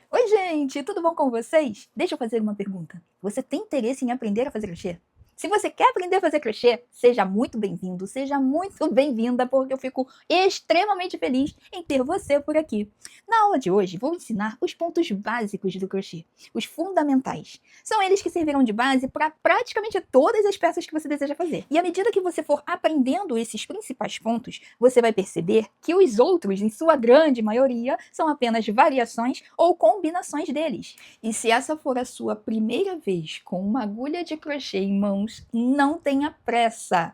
Oi, gente, tudo bom com vocês? Deixa eu fazer uma pergunta. Você tem interesse em aprender a fazer crochê? Se você quer aprender a fazer crochê, seja muito bem-vindo, seja muito bem-vinda, porque eu fico extremamente feliz em ter você por aqui. Na aula de hoje, vou ensinar os pontos básicos do crochê, os fundamentais. São eles que servirão de base para praticamente todas as peças que você deseja fazer. E à medida que você for aprendendo esses principais pontos, você vai perceber que os outros, em sua grande maioria, são apenas variações ou combinações deles. E se essa for a sua primeira vez com uma agulha de crochê em mãos, não tenha pressa.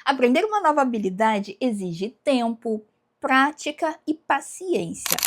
Aprender uma nova habilidade exige tempo, prática e paciência.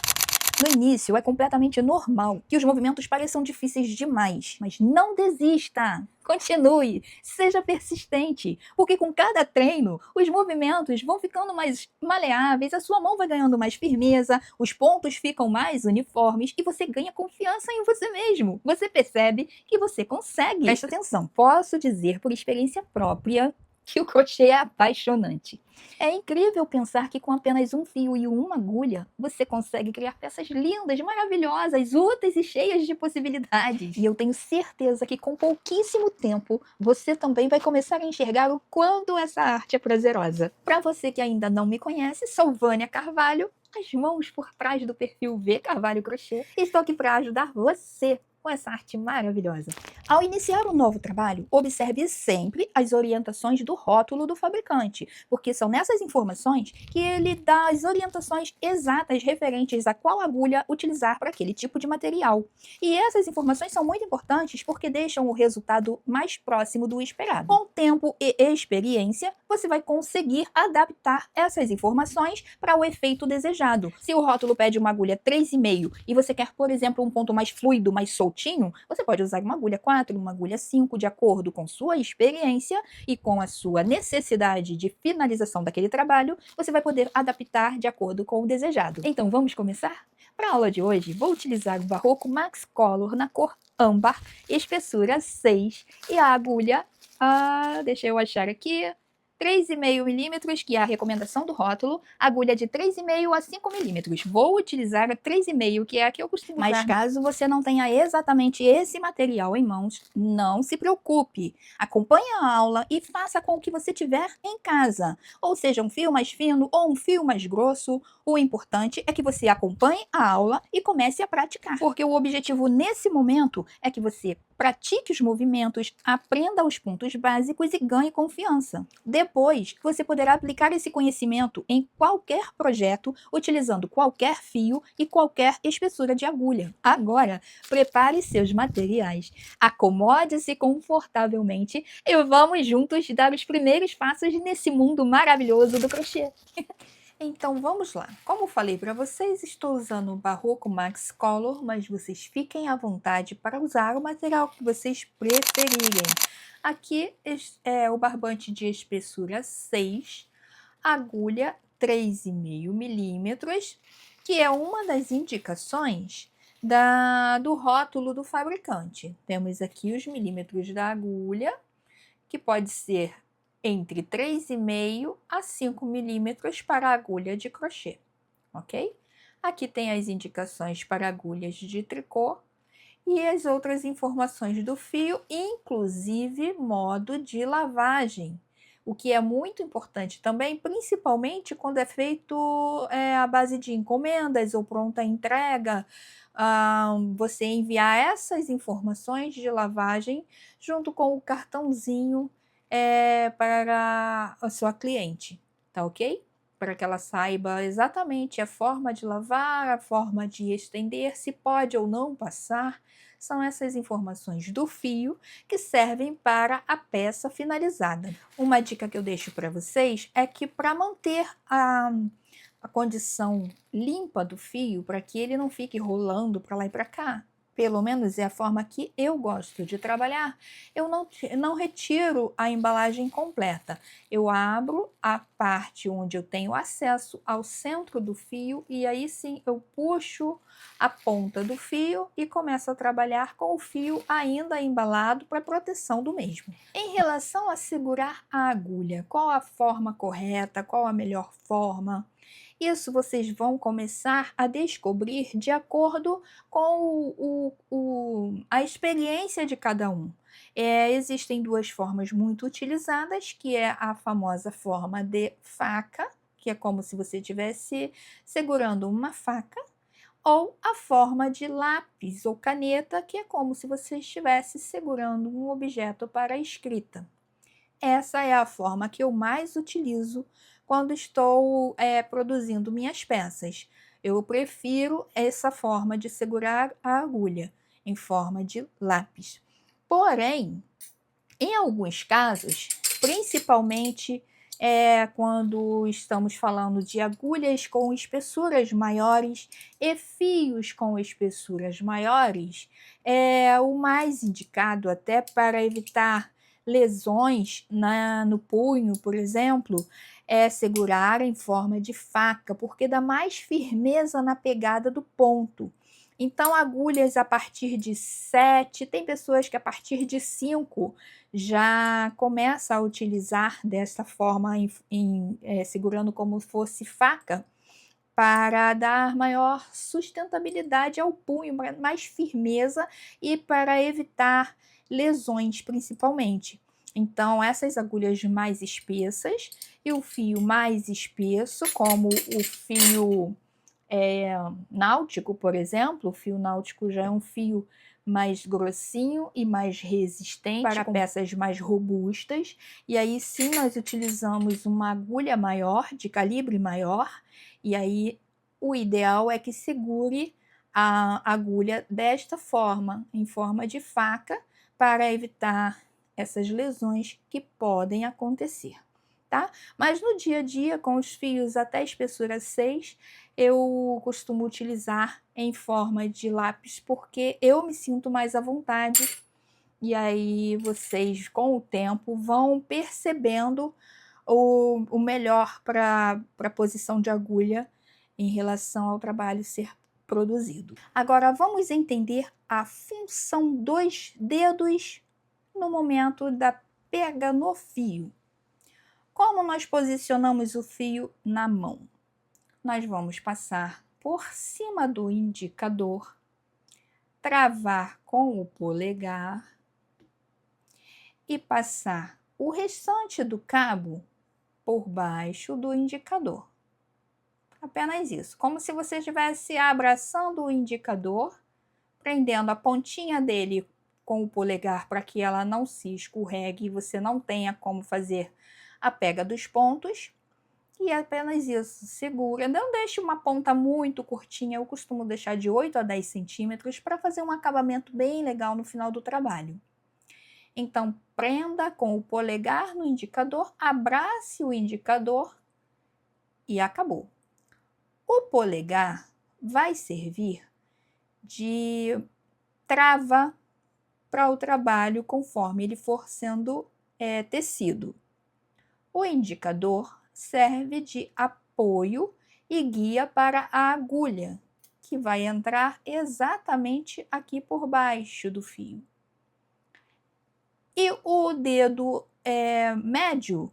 No início, é completamente normal que os movimentos pareçam difíceis demais, mas não desista! Continue, seja persistente, porque com cada treino, os movimentos vão ficando mais maleáveis, a sua mão vai ganhando mais firmeza, os pontos ficam mais uniformes e você ganha confiança em você mesmo. Você percebe que você consegue. Presta atenção, posso dizer por experiência própria que o crochê é apaixonante. É incrível pensar que com apenas um fio e uma agulha, você consegue criar peças lindas, maravilhosas, úteis e cheias de possibilidades. E eu tenho certeza que com pouquíssimo tempo, você também vai começar a enxergar o quanto essa arte é prazerosa. Para você que ainda não me conhece, sou Vânia Carvalho, as mãos por trás do perfil V Carvalho Crochê, e estou aqui para ajudar você com essa arte maravilhosa. Ao iniciar um novo trabalho, observe sempre as orientações do rótulo do fabricante, porque são nessas informações que ele dá as orientações exatas referentes a qual agulha utilizar para aquele tipo de material. E essas informações são muito importantes porque deixam o resultado mais próximo do esperado. Com tempo e experiência, você vai conseguir adaptar essas informações para o efeito desejado. Se o rótulo pede uma agulha 3,5 e você quer, por exemplo, um ponto mais fluido, mais soltinho, você pode usar uma agulha 4, uma agulha 5, de acordo com sua experiência e com a sua necessidade de finalização daquele trabalho, você vai poder adaptar de acordo com o desejado. Então, vamos começar? Para a aula de hoje, vou utilizar o Barroco Max Color na cor âmbar, espessura 6, e a agulha, deixa eu achar aqui, 3,5 milímetros, que é a recomendação do rótulo, agulha de 3,5 a 5 milímetros. Vou utilizar a 3,5, que é a que eu costumo usar. Mas caso você não tenha exatamente esse material em mãos, não se preocupe. Acompanhe a aula e faça com o que você tiver em casa. Ou seja, um fio mais fino ou um fio mais grosso. O importante é que você acompanhe a aula e comece a praticar. Porque o objetivo nesse momento é que você pratique os movimentos, aprenda os pontos básicos e ganhe confiança. Depois, você poderá aplicar esse conhecimento em qualquer projeto, utilizando qualquer fio e qualquer espessura de agulha. Agora, prepare seus materiais, acomode-se confortavelmente e vamos juntos dar os primeiros passos nesse mundo maravilhoso do crochê. Então vamos lá. Como falei para vocês, estou usando o Barroco Max Color, mas vocês fiquem à vontade para usar o material que vocês preferirem. Aqui é o barbante de espessura 6, agulha 3,5 milímetros, que é uma das indicações do rótulo do fabricante. Temos aqui os milímetros da agulha, que pode ser entre 3,5 a 5 milímetros para agulha de crochê, ok? Aqui tem as indicações para agulhas de tricô e as outras informações do fio, inclusive modo de lavagem, o que é muito importante também, principalmente quando é feito à base de encomendas ou pronta entrega, você enviar essas informações de lavagem junto com o cartãozinho para a sua cliente, tá ok? Para que ela saiba exatamente a forma de lavar, a forma de estender, se pode ou não passar. São essas informações do fio que servem para a peça finalizada. Uma dica que eu deixo para vocês é que para manter a condição limpa do fio, para que ele não fique rolando para lá e para cá, pelo menos é a forma que eu gosto de trabalhar, eu não retiro a embalagem completa. Eu abro a parte onde eu tenho acesso ao centro do fio e aí sim eu puxo a ponta do fio e começo a trabalhar com o fio ainda embalado para proteção do mesmo. Em relação a segurar a agulha, qual a forma correta, qual a melhor forma? Isso vocês vão começar a descobrir de acordo com a experiência de cada um. Existem duas formas muito utilizadas, que é a famosa forma de faca, que é como se você estivesse segurando uma faca, ou a forma de lápis ou caneta, que é como se você estivesse segurando um objeto para a escrita. Essa é a forma que eu mais utilizo quando estou produzindo minhas peças. Eu prefiro essa forma de segurar a agulha, em forma de lápis. Porém, em alguns casos, principalmente quando estamos falando de agulhas com espessuras maiores e fios com espessuras maiores, o mais indicado até para evitar lesões no punho, por exemplo, é segurar em forma de faca, porque dá mais firmeza na pegada do ponto. Então, agulhas a partir de 7, tem pessoas que a partir de 5 já começa a utilizar dessa forma, segurando como se fosse faca, para dar maior sustentabilidade ao punho, mais firmeza e para evitar lesões, principalmente. Então, essas agulhas mais espessas e o fio mais espesso, como o fio náutico, por exemplo, o fio náutico já é um fio mais grossinho e mais resistente para peças mais robustas, e aí sim nós utilizamos uma agulha maior, de calibre maior, e aí o ideal é que segure a agulha desta forma, em forma de faca, para evitar essas lesões que podem acontecer, tá? Mas no dia a dia, com os fios até espessura 6, eu costumo utilizar em forma de lápis, porque eu me sinto mais à vontade, e aí vocês, com o tempo, vão percebendo o melhor para a posição de agulha em relação ao trabalho ser produzido. Agora, vamos entender a função dos dedos no momento da pega no fio. Como nós posicionamos o fio na mão? Nós vamos passar por cima do indicador, travar com o polegar e passar o restante do cabo por baixo do indicador. Apenas isso, como se você estivesse abraçando o indicador, prendendo a pontinha dele com o polegar para que ela não se escorregue e você não tenha como fazer a pega dos pontos. E é apenas isso, segura. Não deixe uma ponta muito curtinha, eu costumo deixar de 8 a 10 centímetros para fazer um acabamento bem legal no final do trabalho. Então, prenda com o polegar no indicador, abrace o indicador e acabou. O polegar vai servir de trava para o trabalho conforme ele for sendo tecido. O indicador serve de apoio e guia para a agulha, que vai entrar exatamente aqui por baixo do fio. E o dedo médio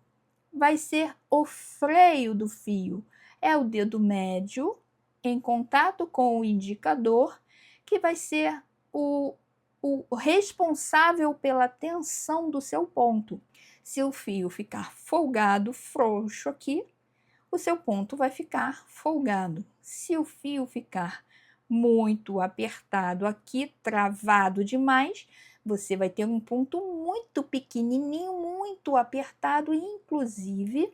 vai ser o freio do fio. É o dedo médio em contato com o indicador que vai ser o responsável pela tensão do seu ponto. Se o fio ficar folgado, frouxo aqui, o seu ponto vai ficar folgado. Se o fio ficar muito apertado aqui, travado demais, você vai ter um ponto muito pequenininho, muito apertado e, inclusive,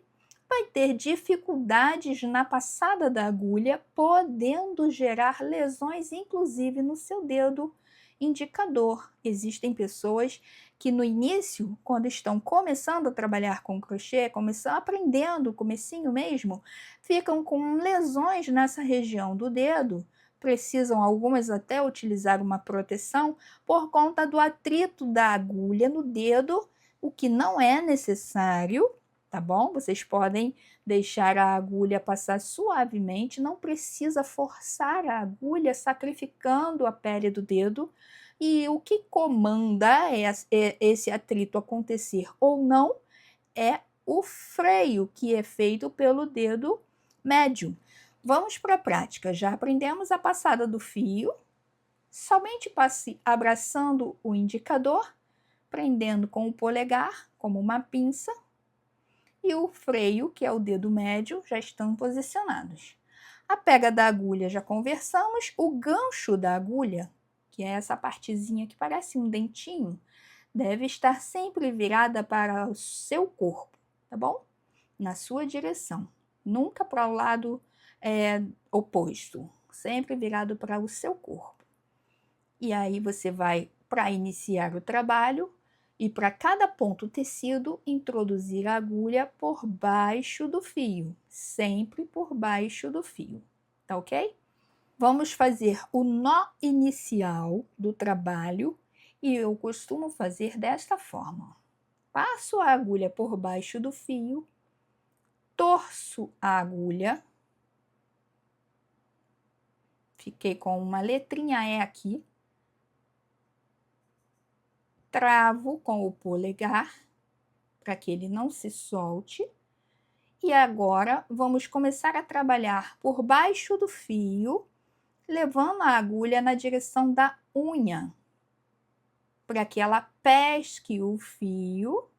vai ter dificuldades na passada da agulha, podendo gerar lesões, inclusive no seu dedo indicador. Existem pessoas que no início, quando estão começando a trabalhar com crochê, aprendendo, comecinho mesmo, ficam com lesões nessa região do dedo, precisam algumas até utilizar uma proteção por conta do atrito da agulha no dedo, o que não é necessário, tá bom? Vocês podem deixar a agulha passar suavemente, não precisa forçar a agulha sacrificando a pele do dedo. E o que comanda esse atrito acontecer ou não é o freio que é feito pelo dedo médio. Vamos para a prática. Já aprendemos a passada do fio. Somente passe abraçando o indicador, prendendo com o polegar, como uma pinça, e o freio, que é o dedo médio, já estão posicionados. A pega da agulha já conversamos, o gancho da agulha, que é essa partezinha que parece um dentinho, deve estar sempre virada para o seu corpo, tá bom? Na sua direção, nunca para o lado oposto, sempre virado para o seu corpo. E aí você vai, para iniciar o trabalho, e para cada ponto tecido, introduzir a agulha por baixo do fio, sempre por baixo do fio, tá ok? Vamos fazer o nó inicial do trabalho e eu costumo fazer desta forma. Passo a agulha por baixo do fio, torço a agulha, fiquei com uma letrinha E aqui, travo com o polegar para que ele não se solte. E agora vamos começar a trabalhar por baixo do fio, levando a agulha na direção da unha, para que ela pesque o fio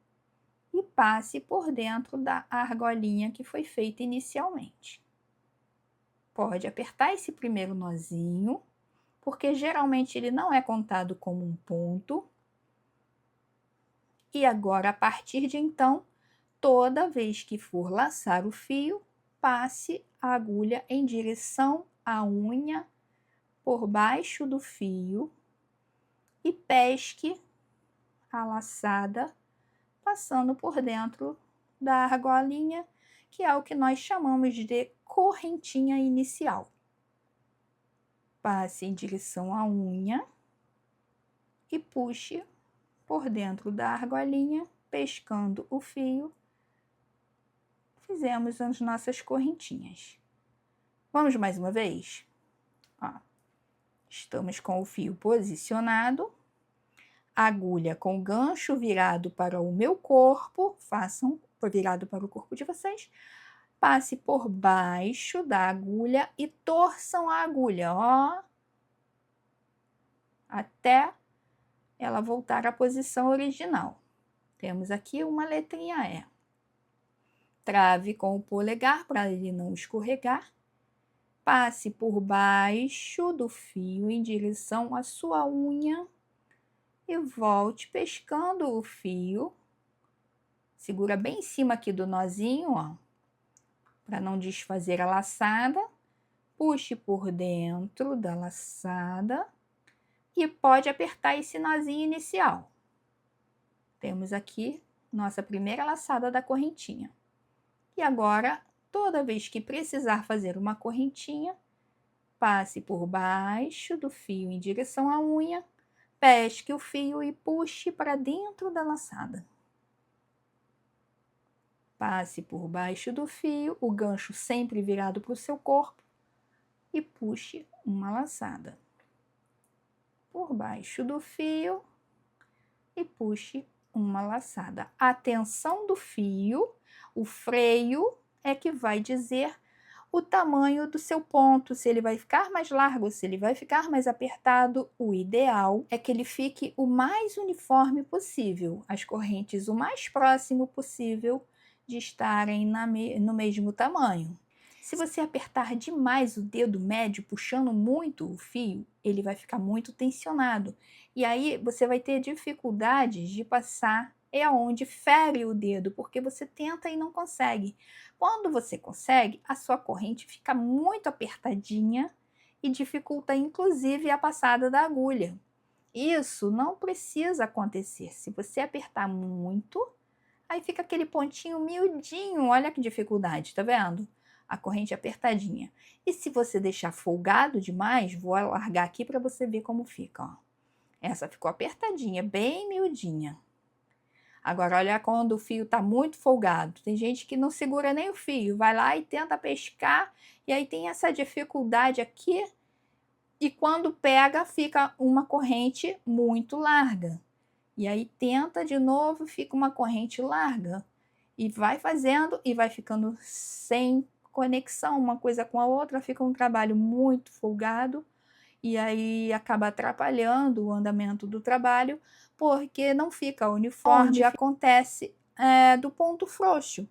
e passe por dentro da argolinha que foi feita inicialmente. Pode apertar esse primeiro nozinho, porque geralmente ele não é contado como um ponto. E agora, a partir de então, toda vez que for laçar o fio, passe a agulha em direção à unha por baixo do fio e pesque a laçada passando por dentro da argolinha, que é o que nós chamamos de correntinha inicial. Passe em direção à unha e puxe por dentro da argolinha, pescando o fio. Fizemos as nossas correntinhas. Vamos mais uma vez? Ó, estamos com o fio posicionado, agulha com gancho virado para o meu corpo, façam virado para o corpo de vocês, passe por baixo da agulha e torçam a agulha, ó, até ela voltar à posição original. Temos aqui uma letrinha E. Trave com o polegar para ele não escorregar. Passe por baixo do fio em direção à sua unha e volte pescando o fio. Segura bem em cima aqui do nozinho, ó, para não desfazer a laçada. Puxe por dentro da laçada e pode apertar esse nozinho inicial. Temos aqui nossa primeira laçada da correntinha. E agora, toda vez que precisar fazer uma correntinha, passe por baixo do fio em direção à unha, pesque o fio e puxe para dentro da laçada. Passe por baixo do fio, o gancho sempre virado para o seu corpo, e puxe uma laçada. Por baixo do fio e puxe uma laçada. A tensão do fio, o freio, é que vai dizer o tamanho do seu ponto, se ele vai ficar mais largo, se ele vai ficar mais apertado. O ideal é que ele fique o mais uniforme possível, as correntes o mais próximo possível de estarem no mesmo tamanho. Se você apertar demais o dedo médio, puxando muito o fio, ele vai ficar muito tensionado. E aí você vai ter dificuldades de passar onde fere o dedo, porque você tenta e não consegue. Quando você consegue, a sua corrente fica muito apertadinha e dificulta inclusive a passada da agulha. Isso não precisa acontecer. Se você apertar muito, aí fica aquele pontinho miudinho. Olha que dificuldade, tá vendo? A corrente apertadinha. E se você deixar folgado demais, vou largar aqui para você ver como fica, ó. Essa ficou apertadinha, bem miudinha. Agora, olha quando o fio tá muito folgado. Tem gente que não segura nem o fio, vai lá e tenta pescar, e aí tem essa dificuldade aqui, e quando pega, fica uma corrente muito larga. E aí tenta de novo, fica uma corrente larga. E vai fazendo e vai ficando sem conexão, uma coisa com a outra, fica um trabalho muito folgado, e aí acaba atrapalhando o andamento do trabalho, porque não fica uniforme, onde acontece do ponto frouxo.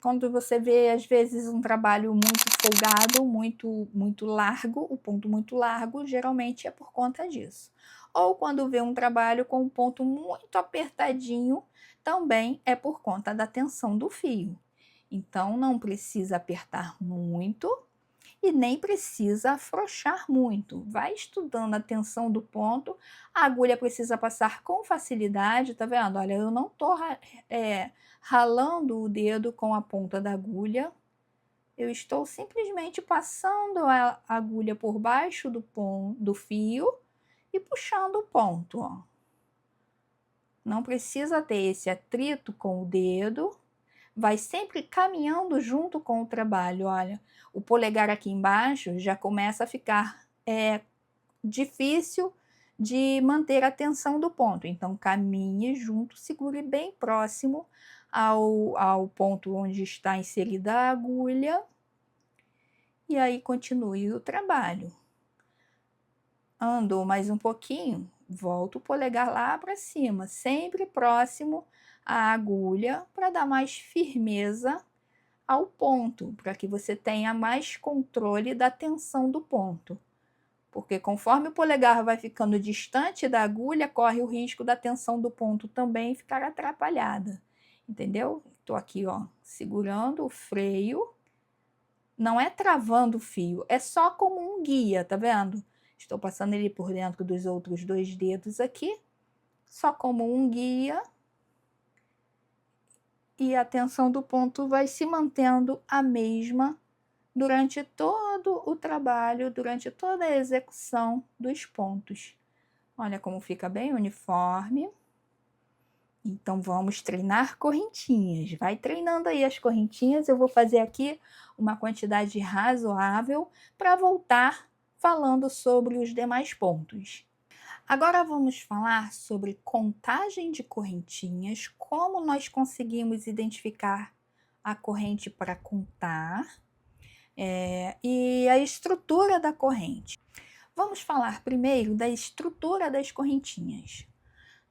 Quando você vê, às vezes, um trabalho muito folgado, muito largo, o ponto muito largo, geralmente é por conta disso. Ou quando vê um trabalho com um ponto muito apertadinho, também é por conta da tensão do fio. Então, não precisa apertar muito e nem precisa afrouxar muito. Vai estudando a tensão do ponto, a agulha precisa passar com facilidade, tá vendo? Olha, eu não tô ralando o dedo com a ponta da agulha, eu estou simplesmente passando a agulha por baixo do fio e puxando o ponto, ó. Não precisa ter esse atrito com o dedo, vai sempre caminhando junto com o trabalho. Olha, o polegar aqui embaixo já começa a ficar difícil de manter a tensão do ponto. Então, caminhe junto, segure bem próximo ao ponto onde está inserida a agulha e aí continue o trabalho. Andou mais um pouquinho, volta o polegar lá para cima, sempre próximo à agulha para dar mais firmeza ao ponto, para que você tenha mais controle da tensão do ponto. Porque conforme o polegar vai ficando distante da agulha, corre o risco da tensão do ponto também ficar atrapalhada. Entendeu? Estou aqui, ó, segurando o freio. Não é travando o fio, é só como um guia, tá vendo? Estou passando ele por dentro dos outros 2 dedos aqui, só como um guia. E a tensão do ponto vai se mantendo a mesma durante todo o trabalho, durante toda a execução dos pontos. Olha como fica bem uniforme. Então, vamos treinar correntinhas. Vai treinando aí as correntinhas. Eu vou fazer aqui uma quantidade razoável para voltar falando sobre os demais pontos. Agora vamos falar sobre contagem de correntinhas, como nós conseguimos identificar a corrente para contar, e a estrutura da corrente. Vamos falar primeiro da estrutura das correntinhas.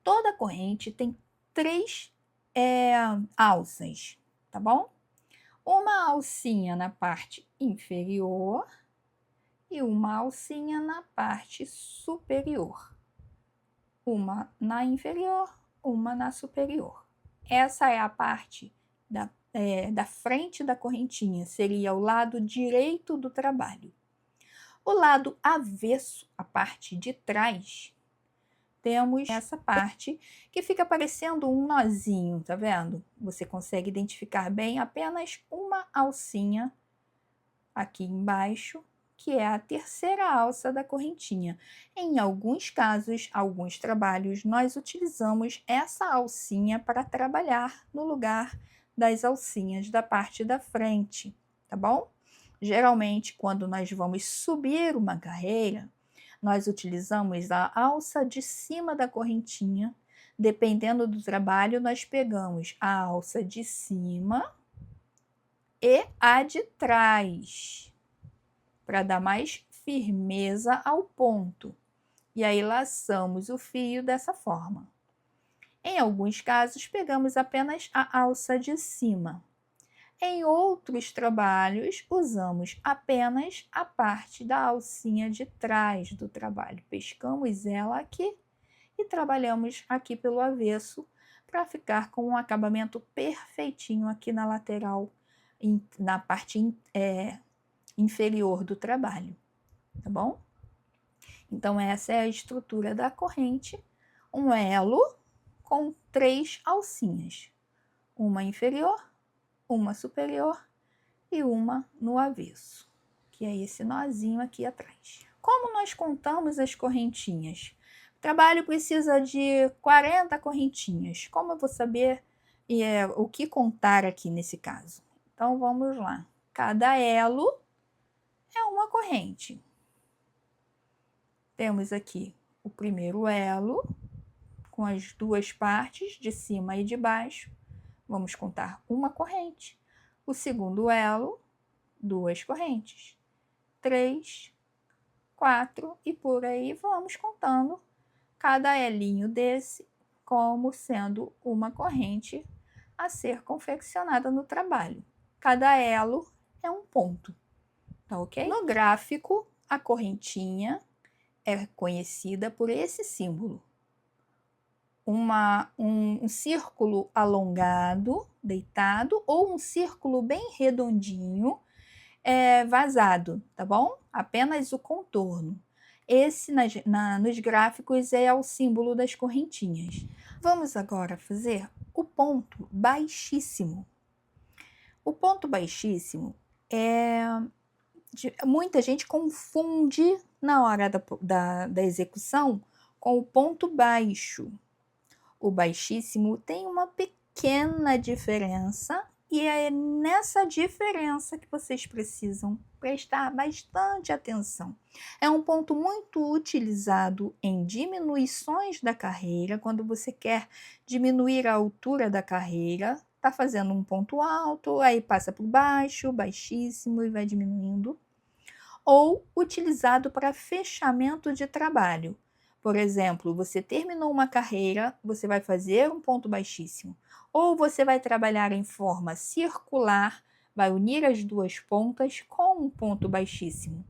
Toda corrente tem 3 alças, tá bom? Uma alcinha na parte inferior e uma alcinha na parte superior. Uma na inferior, uma na superior. Essa é a parte da frente da correntinha, seria o lado direito do trabalho. O lado avesso, a parte de trás, temos essa parte que fica parecendo um nozinho, tá vendo? Você consegue identificar bem apenas uma alcinha aqui embaixo, que é a terceira alça da correntinha. Em alguns casos, alguns trabalhos, nós utilizamos essa alcinha para trabalhar no lugar das alcinhas da parte da frente, tá bom? Geralmente, quando nós vamos subir uma carreira, nós utilizamos a alça de cima da correntinha. Dependendo do trabalho, nós pegamos a alça de cima e a de trás, para dar mais firmeza ao ponto. E aí laçamos o fio dessa forma. Em alguns casos, pegamos apenas a alça de cima. Em outros trabalhos, usamos apenas a parte da alcinha de trás do trabalho. Pescamos ela aqui e trabalhamos aqui pelo avesso para ficar com um acabamento perfeitinho aqui na lateral, na parte inferior do trabalho, tá bom? Então, essa é a estrutura da corrente, um elo com 3 alcinhas, uma inferior, uma superior e uma no avesso, que é esse nozinho aqui atrás. Como nós contamos as correntinhas? O trabalho precisa de 40 correntinhas. Como eu vou saber o que contar aqui nesse caso? Então, vamos lá. Cada elo é uma corrente. Temos aqui o primeiro elo, com as 2 partes, de cima e de baixo. Vamos contar uma corrente. O segundo elo, 2 correntes, 3, 4 e por aí vamos contando cada elinho desse como sendo uma corrente a ser confeccionada no trabalho. Cada elo é um ponto, tá ok? No gráfico, a correntinha é conhecida por esse símbolo. Um círculo alongado, deitado, ou um círculo bem redondinho, vazado, tá bom? Apenas o contorno. Esse nos gráficos é o símbolo das correntinhas. Vamos agora fazer o ponto baixíssimo. O ponto baixíssimo muita gente confunde na hora da execução com o ponto baixo. O baixíssimo tem uma pequena diferença e é nessa diferença que vocês precisam prestar bastante atenção. É um ponto muito utilizado em diminuições da carreira, quando você quer diminuir a altura da carreira, está fazendo um ponto alto, aí passa por baixo, baixíssimo e vai diminuindo. Ou utilizado para fechamento de trabalho. Por exemplo, você terminou uma carreira, você vai fazer um ponto baixíssimo. Ou você vai trabalhar em forma circular, vai unir as duas pontas com um ponto baixíssimo.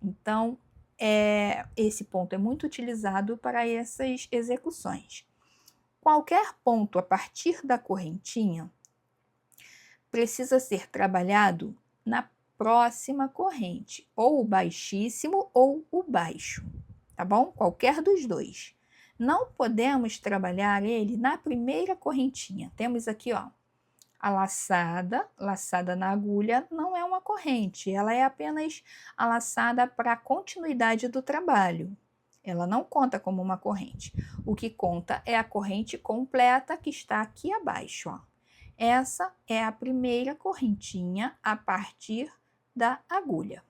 Então, esse ponto é muito utilizado para essas execuções. Qualquer ponto a partir da correntinha precisa ser trabalhado na próxima corrente, ou o baixíssimo ou o baixo, tá bom? Qualquer dos dois. Não podemos trabalhar ele na primeira correntinha. Temos aqui, ó, a laçada na agulha não é uma corrente, ela é apenas a laçada para a continuidade do trabalho. Ela não conta como uma corrente. O que conta é a corrente completa que está aqui abaixo, ó. Essa é a primeira correntinha a partir da agulha.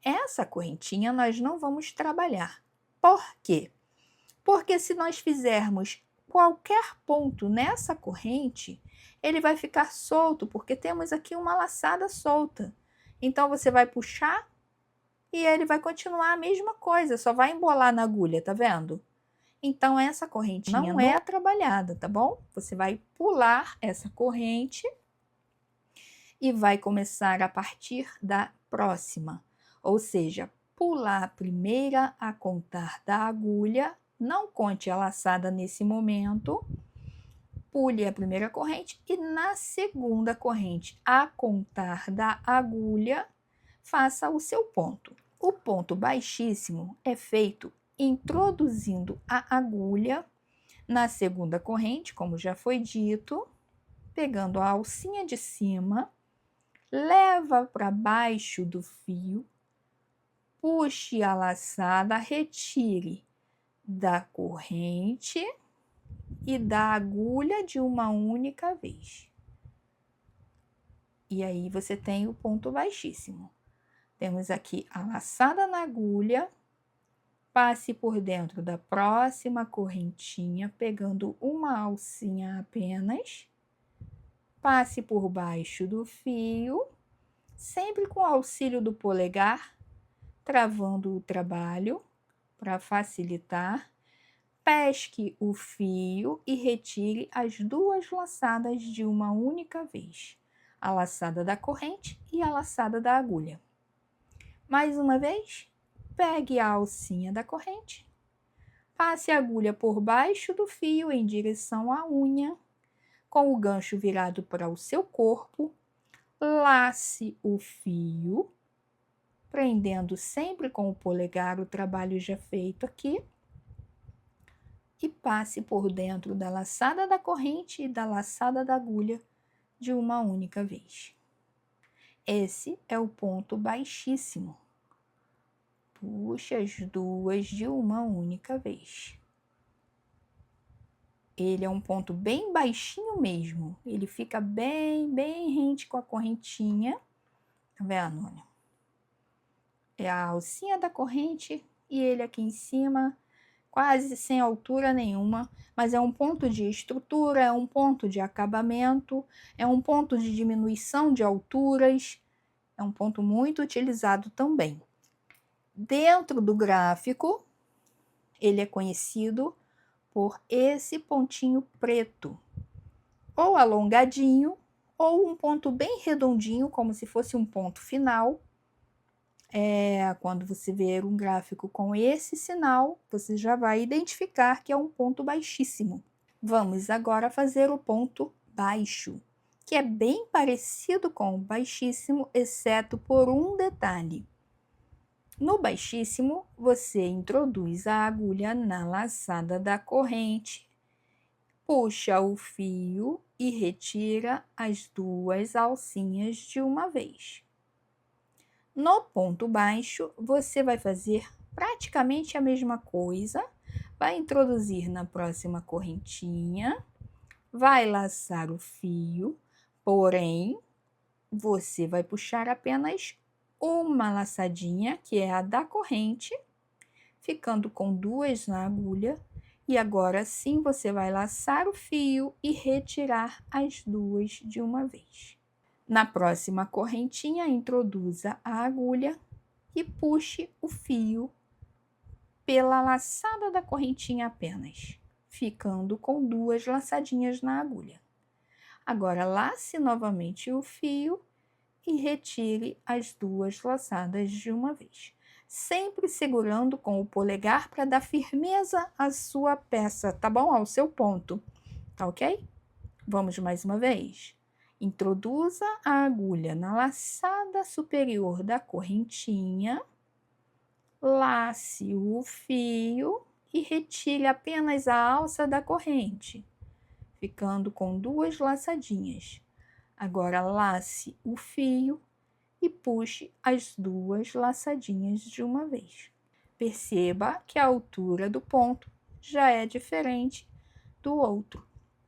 Essa correntinha nós não vamos trabalhar. Por quê? Porque se nós fizermos qualquer ponto nessa corrente, ele vai ficar solto, porque temos aqui uma laçada solta. Então, você vai puxar e ele vai continuar a mesma coisa, só vai embolar na agulha, tá vendo? Então, essa correntinha não é trabalhada, tá bom? Você vai pular essa corrente e vai começar a partir da próxima. Ou seja, pular a primeira a contar da agulha, não conte a laçada nesse momento, pule a primeira corrente e na segunda corrente a contar da agulha, faça o seu ponto. O ponto baixíssimo é feito introduzindo a agulha na segunda corrente, como já foi dito, pegando a alcinha de cima, leva para baixo do fio, puxe a laçada, retire da corrente e da agulha de uma única vez. E aí você tem o ponto baixíssimo. Temos aqui a laçada na agulha, passe por dentro da próxima correntinha, pegando uma alcinha apenas, passe por baixo do fio, sempre com o auxílio do polegar, travando o trabalho para facilitar, pesque o fio e retire as duas laçadas de uma única vez, a laçada da corrente e a laçada da agulha. Mais uma vez, pegue a alcinha da corrente, passe a agulha por baixo do fio em direção à unha, com o gancho virado para o seu corpo, lace o fio, prendendo sempre com o polegar o trabalho já feito aqui, e passe por dentro da laçada da corrente e da laçada da agulha de uma única vez. Esse é o ponto baixíssimo. Puxe as duas de uma única vez. Ele é um ponto bem baixinho mesmo. Ele fica bem rente com a correntinha. Tá vendo? Olha. É a alcinha da corrente e ele aqui em cima, quase sem altura nenhuma, mas é um ponto de estrutura, é um ponto de acabamento, é um ponto de diminuição de alturas. É um ponto muito utilizado também. Dentro do gráfico, ele é conhecido por esse pontinho preto, ou alongadinho, ou um ponto bem redondinho, como se fosse um ponto final. Quando você ver um gráfico com esse sinal, você já vai identificar que é um ponto baixíssimo. Vamos agora fazer o ponto baixo, que é bem parecido com o baixíssimo, exceto por um detalhe. No baixíssimo, você introduz a agulha na laçada da corrente, puxa o fio e retira as duas alcinhas de uma vez. No ponto baixo, você vai fazer praticamente a mesma coisa, vai introduzir na próxima correntinha, vai laçar o fio, porém, você vai puxar apenas uma laçadinha, que é a da corrente, ficando com duas na agulha, e agora sim você vai laçar o fio e retirar as duas de uma vez. Na próxima correntinha, introduza a agulha e puxe o fio pela laçada da correntinha apenas, ficando com duas laçadinhas na agulha. Agora, lace novamente o fio e retire as duas laçadas de uma vez, sempre segurando com o polegar para dar firmeza à sua peça, tá bom? Ao seu ponto, tá ok? Vamos mais uma vez. Introduza a agulha na laçada superior da correntinha, lace o fio e retire apenas a alça da corrente, ficando com duas laçadinhas. Agora, lace o fio e puxe as duas laçadinhas de uma vez. Perceba que a altura do ponto já é diferente do outro.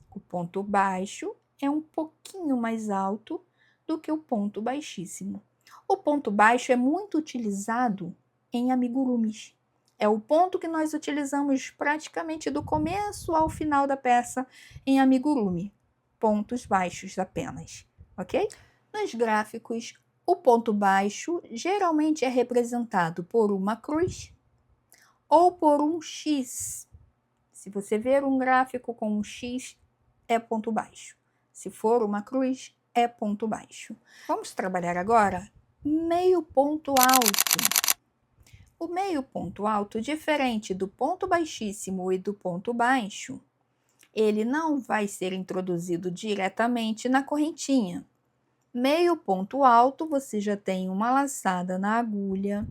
O ponto baixo é um pouquinho mais alto do que o ponto baixíssimo. O ponto baixo é muito utilizado em amigurumis. É o ponto que nós utilizamos praticamente do começo ao final da peça em amigurumi. Pontos baixos apenas, ok? Nos gráficos, o ponto baixo geralmente é representado por uma cruz ou por um X. Se você ver um gráfico com um X, é ponto baixo. Se for uma cruz, é ponto baixo. Vamos trabalhar agora meio ponto alto. O meio ponto alto, diferente do ponto baixíssimo e do ponto baixo, ele não vai ser introduzido diretamente na correntinha. Meio ponto alto, você já tem uma laçada na agulha,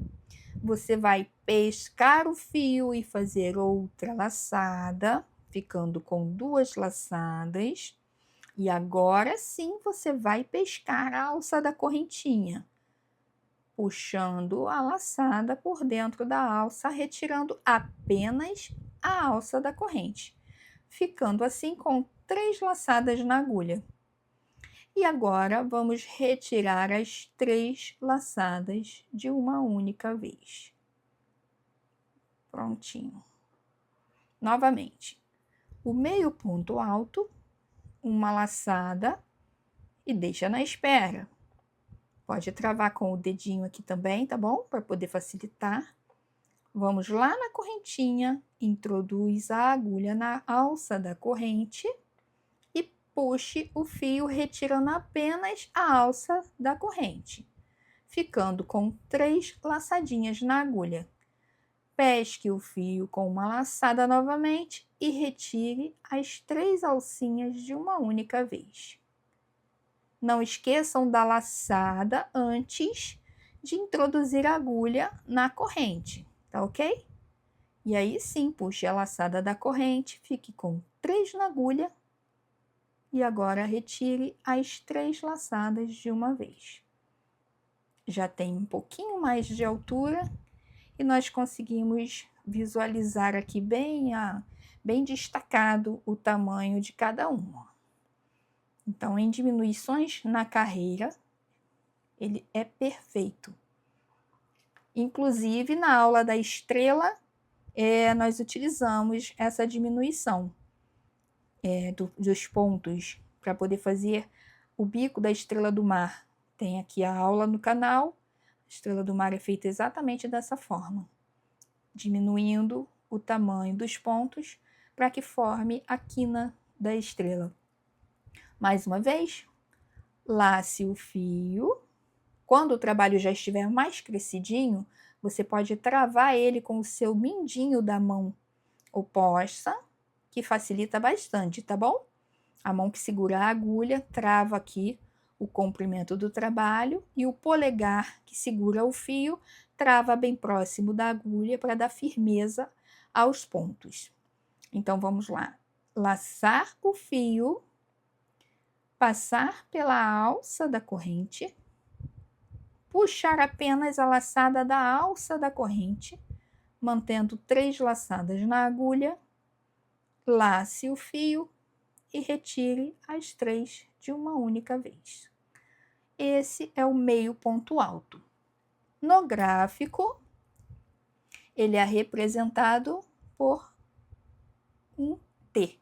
você vai pescar o fio e fazer outra laçada, ficando com duas laçadas. E agora sim você vai pescar a alça da correntinha, puxando a laçada por dentro da alça, retirando apenas a alça da corrente, ficando assim com 3 laçadas na agulha. E agora vamos retirar as 3 laçadas de uma única vez. Prontinho. Novamente, o meio ponto alto, uma laçada e deixa na espera. Pode travar com o dedinho aqui também, tá bom? Para poder facilitar. Vamos lá na correntinha, introduz a agulha na alça da corrente e puxe o fio retirando apenas a alça da corrente, ficando com 3 laçadinhas na agulha. Pesque o fio com uma laçada novamente e retire as 3 alcinhas de uma única vez. Não esqueçam da laçada antes de introduzir a agulha na corrente, tá ok? E aí sim, puxe a laçada da corrente, fique com 3 na agulha e agora retire as 3 laçadas de uma vez. Já tem um pouquinho mais de altura e nós conseguimos visualizar aqui bem destacado o tamanho de cada uma. Então, em diminuições na carreira, ele é perfeito. Inclusive, na aula da estrela, nós utilizamos essa diminuição dos pontos para poder fazer o bico da estrela do mar, Tem aqui a aula no canal. A estrela do mar é feita exatamente dessa forma, diminuindo o tamanho dos pontos para que forme a quina da estrela. Mais uma vez, lace o fio. Quando o trabalho já estiver mais crescidinho, você pode travar ele com o seu mindinho da mão oposta, que facilita bastante, tá bom? A mão que segura a agulha trava aqui o comprimento do trabalho e o polegar que segura o fio trava bem próximo da agulha para dar firmeza aos pontos. Então, vamos lá. Laçar o fio, passar pela alça da corrente, puxar apenas a laçada da alça da corrente, mantendo 3 laçadas na agulha, lace o fio e retire as 3 de uma única vez. Esse é o meio ponto alto. No gráfico, ele é representado por um T.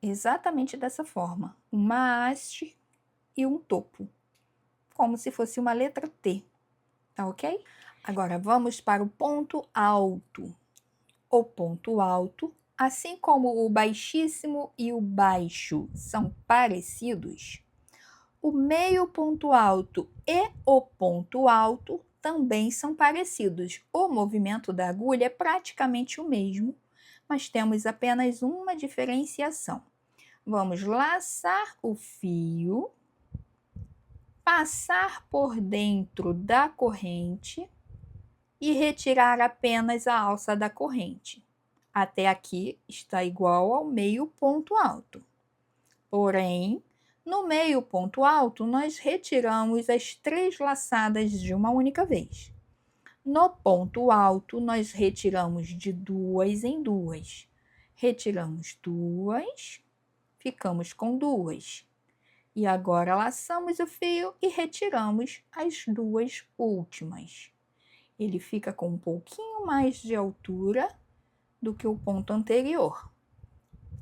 Exatamente dessa forma, uma haste e um topo, como se fosse uma letra T, tá ok? Agora vamos para o ponto alto. O ponto alto, assim como o baixíssimo e o baixo são parecidos, o meio ponto alto e o ponto alto também são parecidos. O movimento da agulha é praticamente o mesmo, mas temos apenas uma diferenciação. Vamos laçar o fio, passar por dentro da corrente e retirar apenas a alça da corrente. Até aqui está igual ao meio ponto alto. Porém, no meio ponto alto, nós retiramos as 3 laçadas de uma única vez. No ponto alto, nós retiramos de 2 em 2. Retiramos 2, ficamos com 2. E agora laçamos o fio e retiramos as 2 últimas. Ele fica com um pouquinho mais de altura do que o ponto anterior.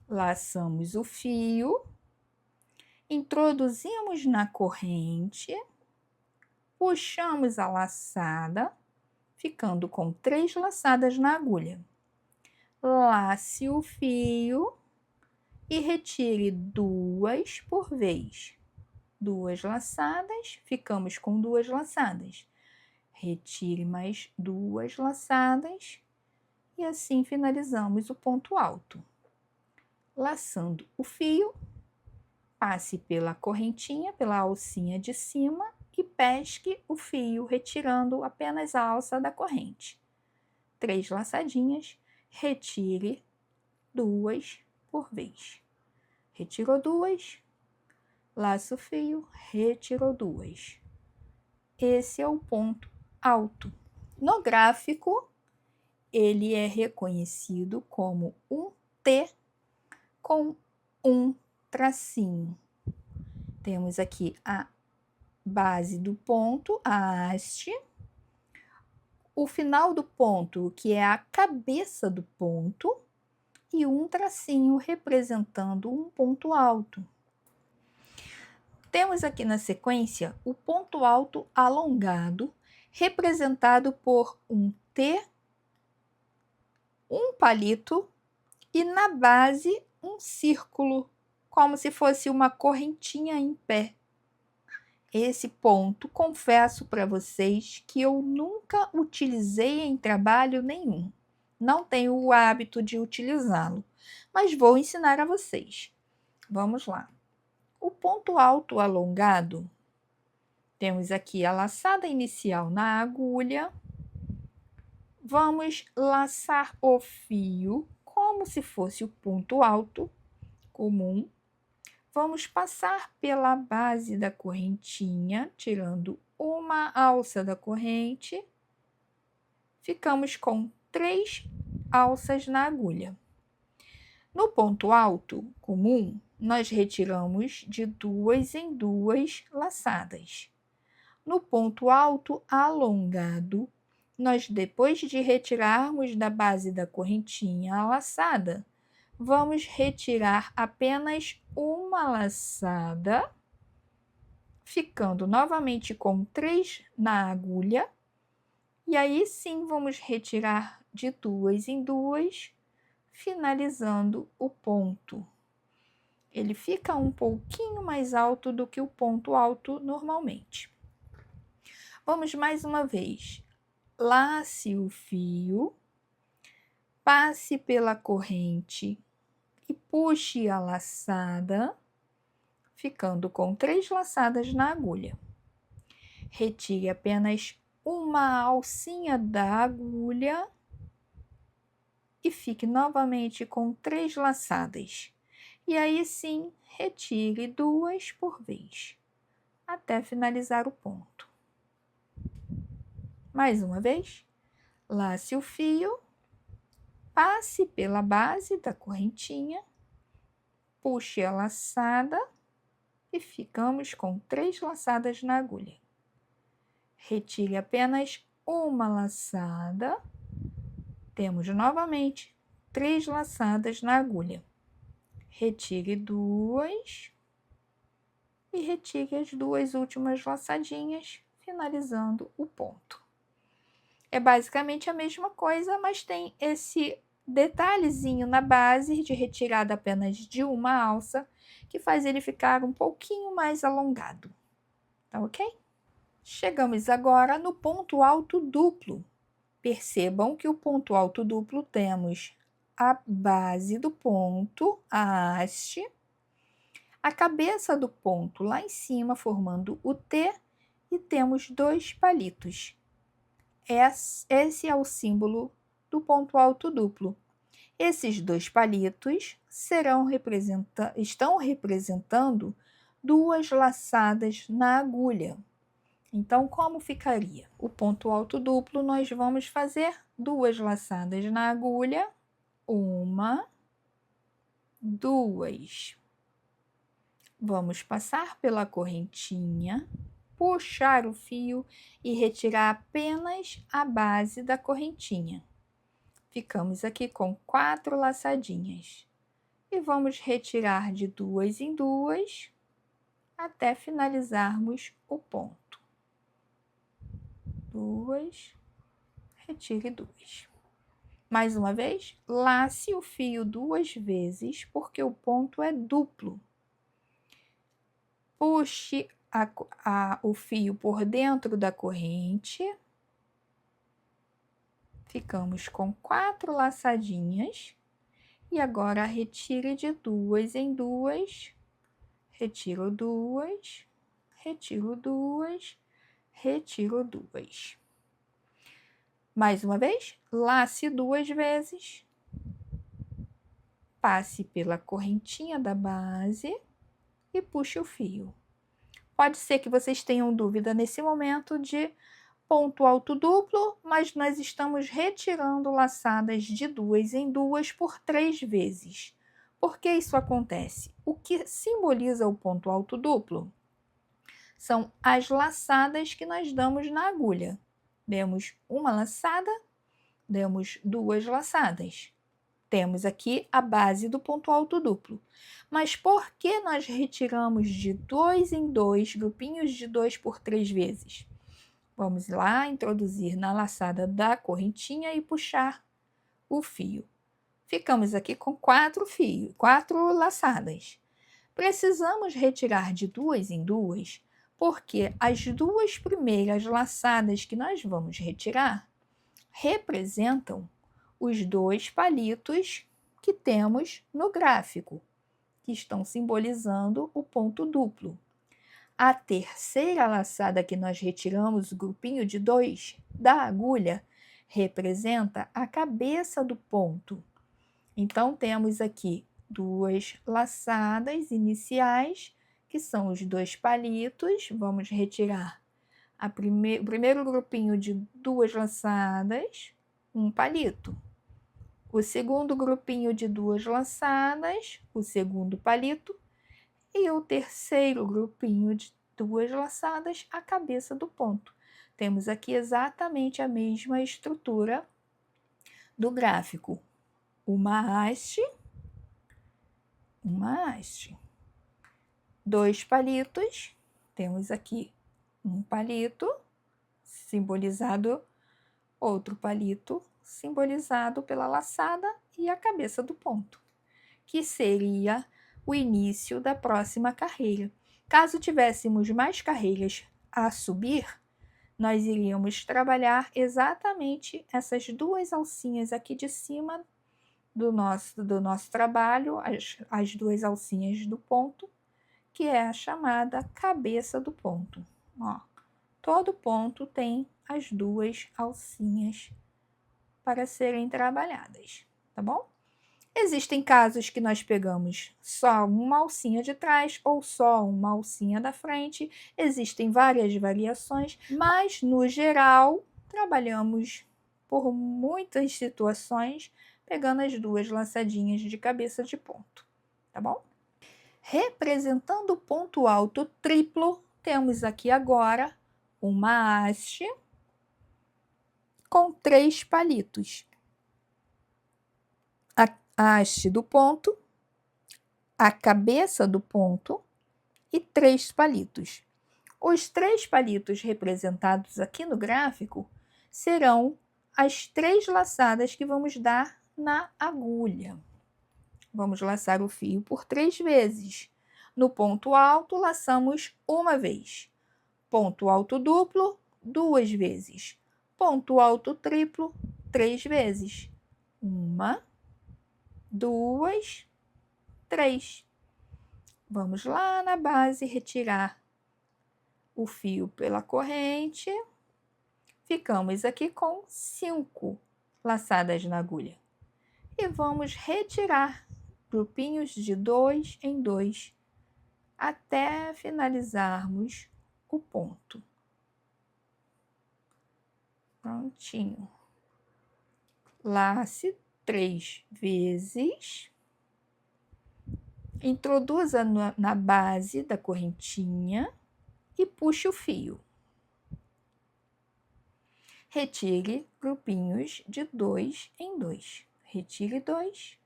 Laçamos o fio, introduzimos na corrente, puxamos a laçada, ficando com 3 laçadas na agulha. Lace o fio e retire 2 por vez. 2 laçadas, ficamos com 2 laçadas. Retire mais 2 laçadas e assim finalizamos o ponto alto. Laçando o fio, passe pela correntinha, pela alcinha de cima e pesque o fio, retirando apenas a alça da corrente. 3 laçadinhas, retire 2 por vez. Retirou 2, laça o fio, retirou 2. Esse é o ponto alto. No gráfico, ele é reconhecido como um T com um tracinho. Temos aqui a base do ponto, a haste, o final do ponto, que é a cabeça do ponto, e um tracinho representando um ponto alto. Temos aqui na sequência o ponto alto alongado, representado por um T, um palito e na base um círculo, como se fosse uma correntinha em pé. Esse ponto, confesso para vocês que eu nunca utilizei em trabalho nenhum. Não tenho o hábito de utilizá-lo, mas vou ensinar a vocês. Vamos lá. O ponto alto alongado, temos aqui a laçada inicial na agulha. Vamos laçar o fio como se fosse o ponto alto comum. Vamos passar pela base da correntinha, tirando uma alça da corrente. Ficamos com 3 alças na agulha. No ponto alto comum, nós retiramos de 2 em 2 laçadas. No ponto alto alongado, nós, depois de retirarmos da base da correntinha a laçada, vamos retirar apenas uma laçada, ficando novamente com 3 na agulha. E aí sim vamos retirar de 2 em 2, finalizando o ponto. Ele fica um pouquinho mais alto do que o ponto alto normalmente. Vamos mais uma vez. Lace o fio, passe pela corrente e puxe a laçada, ficando com 3 laçadas na agulha. Retire apenas uma alcinha da agulha e fique novamente com 3 laçadas. E aí sim, retire 2 por vez, até finalizar o ponto. Mais uma vez, lace o fio, passe pela base da correntinha, puxe a laçada e ficamos com 3 laçadas na agulha. Retire apenas uma laçada, temos novamente 3 laçadas na agulha. Retire 2 e retire as 2 últimas laçadinhas, finalizando o ponto. É basicamente a mesma coisa, mas tem esse detalhezinho na base de retirada apenas de uma alça, que faz ele ficar um pouquinho mais alongado. Tá ok? Chegamos agora no ponto alto duplo. Percebam que o ponto alto duplo temos a base do ponto, a haste, a cabeça do ponto lá em cima formando o T e temos 2 palitos. Esse é o símbolo do ponto alto duplo. Esses 2 palitos estão representando 2 laçadas na agulha. Então, como ficaria? O ponto alto duplo, nós vamos fazer 2 laçadas na agulha, 1, 2. Vamos passar pela correntinha, puxar o fio e retirar apenas a base da correntinha. Ficamos aqui com 4 laçadinhas. E vamos retirar de 2 em 2 até finalizarmos o ponto. 2, retire 2. Mais uma vez, lace o fio 2 vezes, porque o ponto é duplo. Puxe o fio por dentro da corrente. Ficamos com 4 laçadinhas. E agora retire de 2 em 2. Retiro 2, retiro 2, retiro 2. Mais uma vez, lace 2 vezes. Passe pela correntinha da base e puxe o fio. Pode ser que vocês tenham dúvida nesse momento de ponto alto duplo, mas nós estamos retirando laçadas de 2 em 2 por 3 vezes. Por que isso acontece? O que simboliza o ponto alto duplo são as laçadas que nós damos na agulha. Demos uma laçada, demos 2 laçadas. Temos aqui a base do ponto alto duplo. Mas por que nós retiramos de 2 em 2, grupinhos de 2 por 3 vezes? Vamos lá, introduzir na laçada da correntinha e puxar o fio. Ficamos aqui com 4 laçadas. Precisamos retirar de 2 em 2, porque as 2 primeiras laçadas que nós vamos retirar representam os 2 palitos que temos no gráfico, que estão simbolizando o ponto duplo. A terceira laçada que nós retiramos, o grupinho de 2 da agulha, representa a cabeça do ponto. Então, temos aqui 2 laçadas iniciais, que são os 2 palitos. Vamos retirar o primeiro grupinho de 2 laçadas, um palito. O segundo grupinho de 2 laçadas, o segundo palito. E o terceiro grupinho de 2 laçadas, a cabeça do ponto. Temos aqui exatamente a mesma estrutura do gráfico. Uma haste, 2 palitos temos aqui um palito simbolizado, outro palito simbolizado pela laçada e a cabeça do ponto, que seria o início da próxima carreira. Caso tivéssemos mais carreiras a subir, nós iríamos trabalhar exatamente essas duas alcinhas aqui de cima do nosso trabalho, as duas alcinhas do ponto, que é a chamada cabeça do ponto. Ó, todo ponto tem as duas alcinhas para serem trabalhadas, tá bom? Existem casos que nós pegamos só uma alcinha de trás ou só uma alcinha da frente. Existem várias variações, mas no geral trabalhamos por muitas situações pegando as duas laçadinhas de cabeça de ponto, tá bom? Representando o ponto alto triplo, temos aqui agora uma haste com 3 palitos. A haste do ponto, a cabeça do ponto e 3 palitos. Os 3 palitos representados aqui no gráfico serão as 3 laçadas que vamos dar na agulha. Vamos laçar o fio por 3 vezes. No ponto alto, laçamos uma vez. Ponto alto duplo, 2 vezes. Ponto alto triplo, 3 vezes. 1, 2, 3. Vamos lá na base retirar o fio pela corrente. Ficamos aqui com 5 laçadas na agulha. E vamos retirar grupinhos de 2 em 2 até finalizarmos o ponto. Prontinho. Lace 3 vezes. Introduza na base da correntinha e puxe o fio. Retire grupinhos de 2 em 2. Retire 2,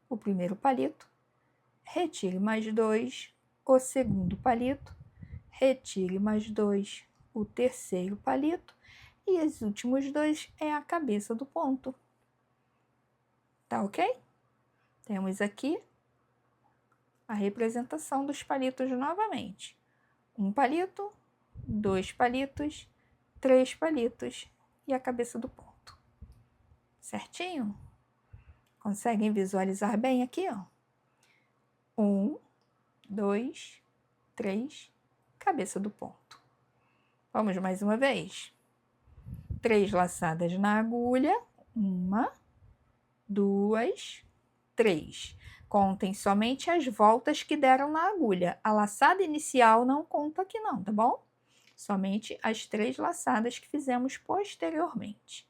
o primeiro palito. Retire mais 2, o segundo palito. Retire mais 2, o terceiro palito. E os últimos 2 é a cabeça do ponto. Tá ok? Temos aqui a representação dos palitos novamente. 1 palito, 2 palitos, 3 palitos e a cabeça do ponto. Certinho? Conseguem visualizar bem aqui, ó? 1, 2, 3, cabeça do ponto. Vamos mais uma vez. 3 laçadas na agulha. 1, 2, 3. Contem somente as voltas que deram na agulha. A laçada inicial não conta aqui não, tá bom? Somente as 3 laçadas que fizemos posteriormente.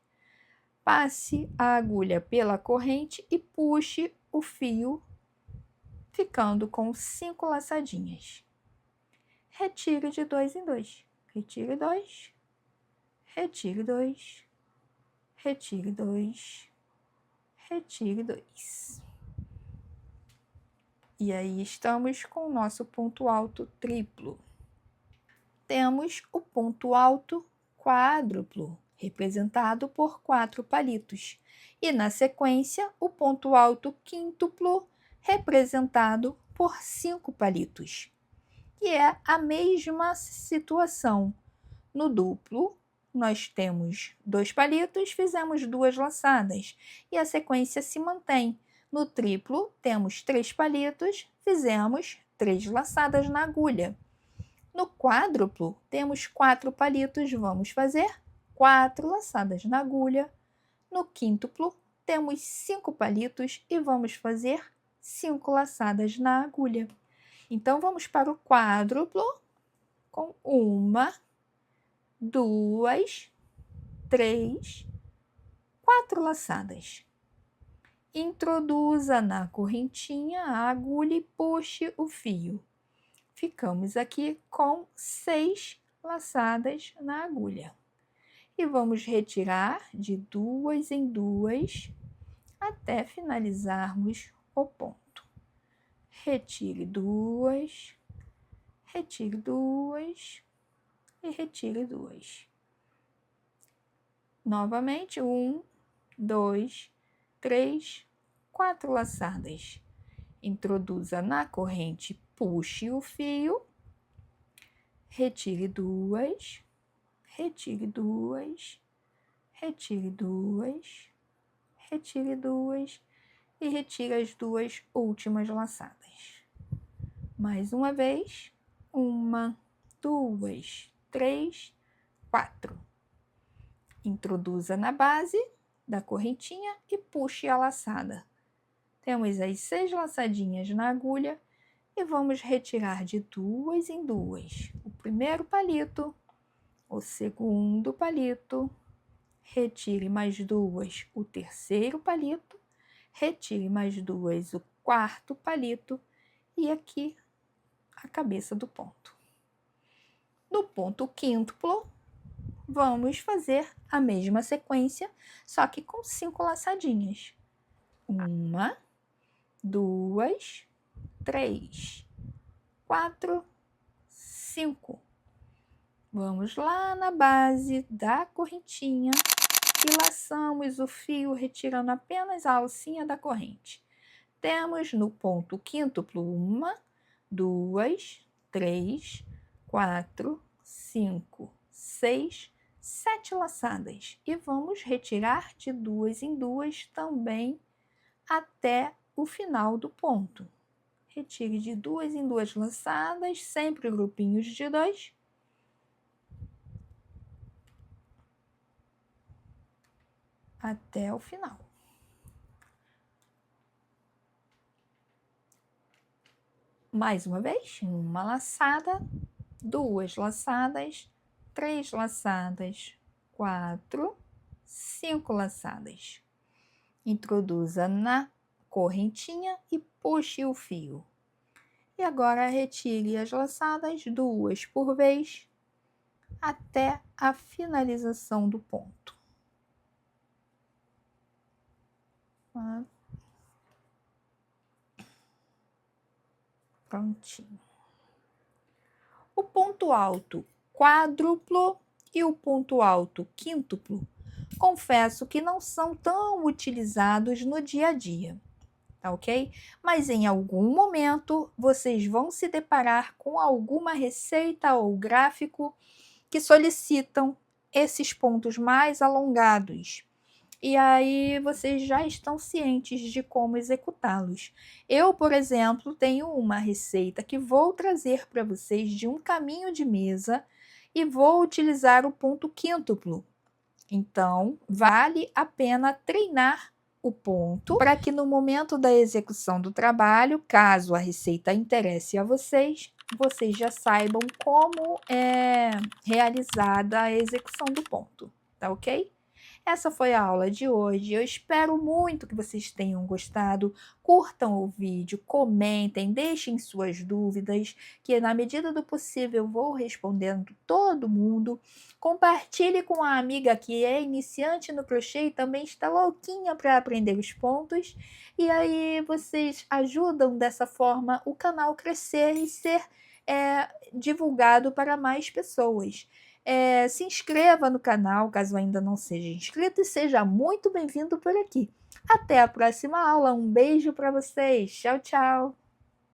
Passe a agulha pela corrente e puxe o fio, ficando com 5 laçadinhas. Retire de 2 em 2. Retire 2, retire 2, retire 2, retire 2. E aí estamos com o nosso ponto alto triplo. Temos o ponto alto quádruplo, representado por 4 palitos. E na sequência, o ponto alto quíntuplo, representado por 5 palitos. Que é a mesma situação. No duplo, nós temos 2 palitos, fizemos 2 laçadas. E a sequência se mantém. No triplo, temos 3 palitos, fizemos 3 laçadas na agulha. No quádruplo, temos 4 palitos, vamos fazer 4 laçadas na agulha. No quíntuplo, temos 5 palitos e vamos fazer 5 laçadas na agulha. Então, vamos para o quádruplo com 1, 2, 3, 4 laçadas. Introduza na correntinha a agulha e puxe o fio. Ficamos aqui com 6 laçadas na agulha. E vamos retirar de 2 em 2 até finalizarmos o ponto. Retire 2, retire 2 e retire 2. Novamente, 1, 2, 3, 4 laçadas. Introduza na corrente, puxe o fio, retire 2, retire 2, retire 2, retire 2 e retire as 2 últimas laçadas. Mais uma vez, 1, 2, 3, 4. Introduza na base da correntinha e puxe a laçada. Temos as 6 laçadinhas na agulha e vamos retirar de 2 em 2 o primeiro palito, o segundo palito, retire mais 2 o terceiro palito, retire mais 2 o quarto palito e aqui a cabeça do ponto. No ponto quíntuplo, vamos fazer a mesma sequência, só que com 5 laçadinhas. 1, 2, 3, 4, 5. Vamos lá na base da correntinha e laçamos o fio, retirando apenas a alcinha da corrente. Temos no ponto quíntuplo 1, 2, 3, 4, 5, 6, 7 laçadas. E vamos retirar de 2 em 2 também até o final do ponto. Retire de 2 em 2 laçadas, sempre grupinhos de 2. Até o final. Mais uma vez, uma laçada, 2 laçadas, 3 laçadas, 4, 5 laçadas. Introduza na correntinha e puxe o fio. E agora retire as laçadas 2 por vez até a finalização do ponto. Prontinho. O ponto alto quádruplo e o ponto alto quíntuplo, confesso que não são tão utilizados no dia a dia, tá ok? Mas em algum momento vocês vão se deparar com alguma receita ou gráfico que solicitam esses pontos mais alongados. E aí vocês já estão cientes de como executá-los. Eu, por exemplo, tenho uma receita que vou trazer para vocês de um caminho de mesa e vou utilizar o ponto quíntuplo. Então, vale a pena treinar o ponto para que no momento da execução do trabalho, caso a receita interesse a vocês, vocês já saibam como é realizada a execução do ponto, tá ok? Essa foi a aula de hoje. Eu espero muito que vocês tenham gostado. Curtam o vídeo, comentem, deixem suas dúvidas, que na medida do possível eu vou respondendo todo mundo. Compartilhe com a amiga que é iniciante no crochê e também está louquinha para aprender os pontos. E aí vocês ajudam dessa forma o canal crescer e ser divulgado para mais pessoas. Se inscreva no canal, caso ainda não seja inscrito, e seja muito bem-vindo por aqui. Até a próxima aula. Um beijo para vocês. Tchau, tchau.